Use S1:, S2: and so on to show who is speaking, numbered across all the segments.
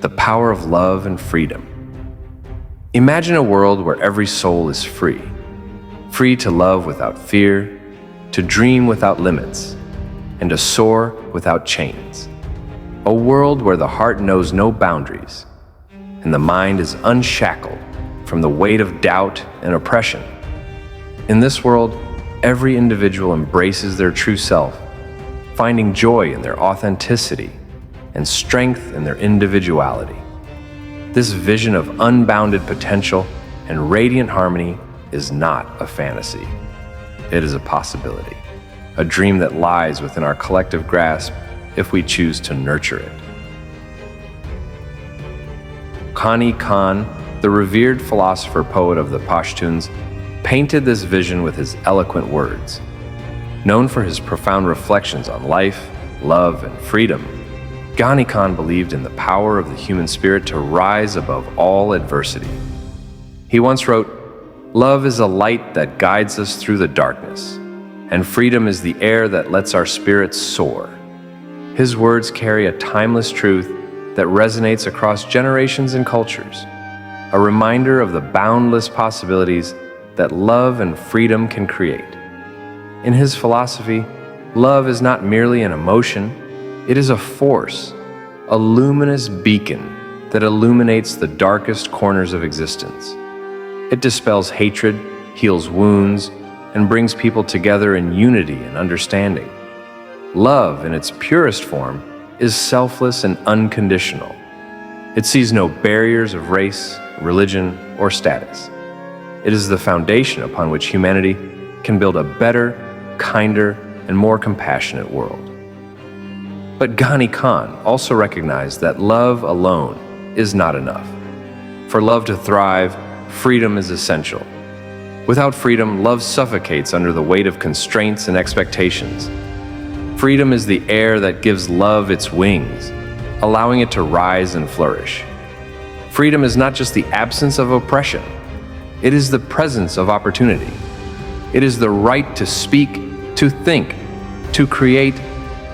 S1: the power of love and freedom. Imagine a world where every soul is free, free to love without fear, to dream without limits, and to soar without chains. A world where the heart knows no boundaries, and the mind is unshackled from the weight of doubt and oppression. In this world, every individual embraces their true self, finding joy in their authenticity and strength in their individuality. This vision of unbounded potential and radiant harmony is not a fantasy. It is a possibility, a dream that lies within our collective grasp if we choose to nurture it. Ghani Khan, the revered philosopher-poet of the Pashtuns, painted this vision with his eloquent words. Known for his profound reflections on life, love, and freedom, Ghani Khan believed in the power of the human spirit to rise above all adversity. He once wrote, "Love is a light that guides us through the darkness, and freedom is the air that lets our spirits soar." His words carry a timeless truth that resonates across generations and cultures, a reminder of the boundless possibilities that love and freedom can create. In his philosophy, love is not merely an emotion, it is a force, a luminous beacon that illuminates the darkest corners of existence. It dispels hatred, heals wounds, and brings people together in unity and understanding. Love, in its purest form, is selfless and unconditional. It sees no barriers of race, religion, or status. It is the foundation upon which humanity can build a better, kinder, and more compassionate world. But Ghani Khan also recognized that love alone is not enough. For love to thrive, freedom is essential. Without freedom, love suffocates under the weight of constraints and expectations. Freedom is the air that gives love its wings, allowing it to rise and flourish. Freedom is not just the absence of oppression, it is the presence of opportunity. It is the right to speak, to think, to create,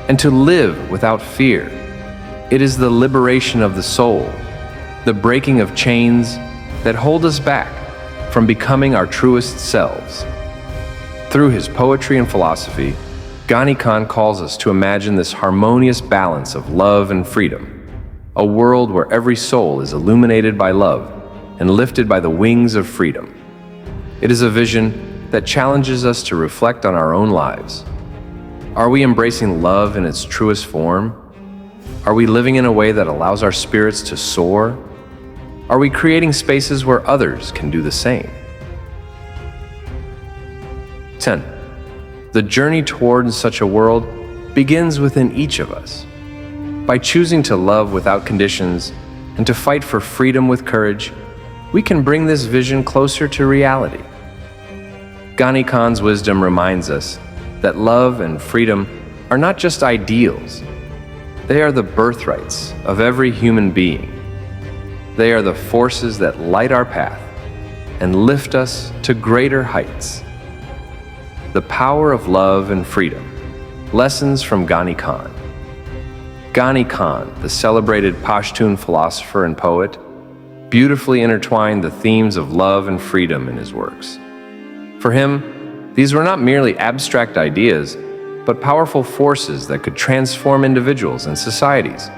S1: and to live without fear. It is the liberation of the soul, the breaking of chains that hold us back from becoming our truest selves. Through his poetry and philosophy, Ghani Khan calls us to imagine this harmonious balance of love and freedom, a world where every soul is illuminated by love and lifted by the wings of freedom. It is a vision that challenges us to reflect on our own lives. Are we embracing love in its truest form? Are we living in a way that allows our spirits to soar? Are we creating spaces where others can do the same? 10. The journey towards such a world begins within each of us. By choosing to love without conditions and to fight for freedom with courage, we can bring this vision closer to reality. Ghani Khan's wisdom reminds us that love and freedom are not just ideals. They are the birthrights of every human being. They are the forces that light our path and lift us to greater heights. The power of love and freedom. Lessons from Ghani Khan. Ghani Khan, the celebrated Pashtun philosopher and poet, beautifully intertwined the themes of love and freedom in his works. For him, these were not merely abstract ideas, but powerful forces that could transform individuals and societies.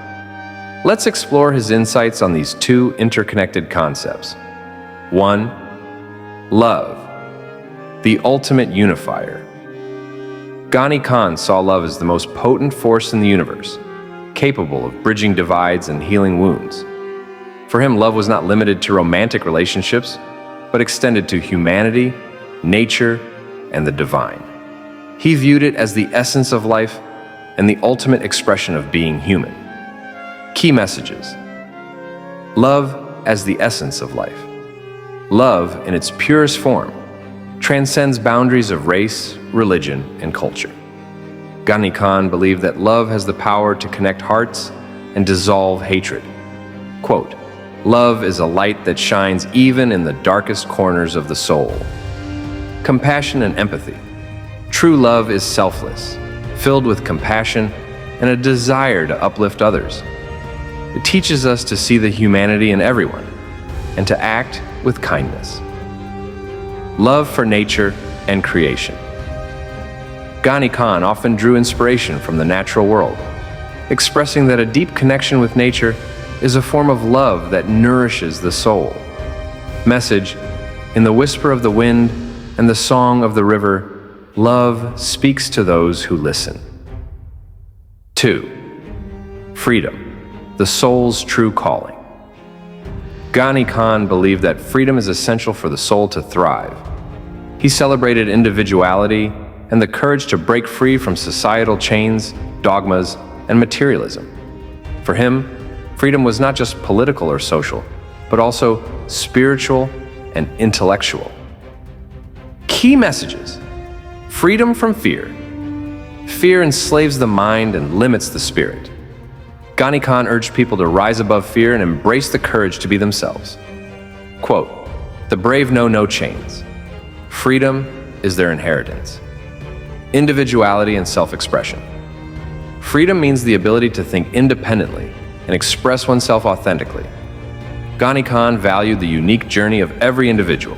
S1: Let's explore his insights on these two interconnected concepts. 1. Love, the ultimate unifier. Ghani Khan saw love as the most potent force in the universe, capable of bridging divides and healing wounds. For him, love was not limited to romantic relationships, but extended to humanity, nature, and the divine. He viewed it as the essence of life and the ultimate expression of being human. Key messages. Love as the essence of life. Love, in its purest form, transcends boundaries of race, religion, and culture. Ghani Khan believed that love has the power to connect hearts and dissolve hatred. Quote, "Love is a light that shines even in the darkest corners of the soul." Compassion and empathy. True love is selfless, filled with compassion and a desire to uplift others. It teaches us to see the humanity in everyone and to act with kindness. Love for nature and creation. Ghani Khan often drew inspiration from the natural world, expressing that a deep connection with nature is a form of love that nourishes the soul. Message: in the whisper of the wind and the song of the river, love speaks to those who listen. 2. Freedom, the soul's true calling. Ghani Khan believed that freedom is essential for the soul to thrive. He celebrated individuality and the courage to break free from societal chains, dogmas, and materialism. For him, freedom was not just political or social, but also spiritual and intellectual. Key messages: freedom from fear. Fear enslaves the mind and limits the spirit. Ghani Khan urged people to rise above fear and embrace the courage to be themselves. Quote, "The brave know no chains. Freedom is their inheritance." Individuality and self-expression. Freedom means the ability to think independently and express oneself authentically. Ghani Khan valued the unique journey of every individual,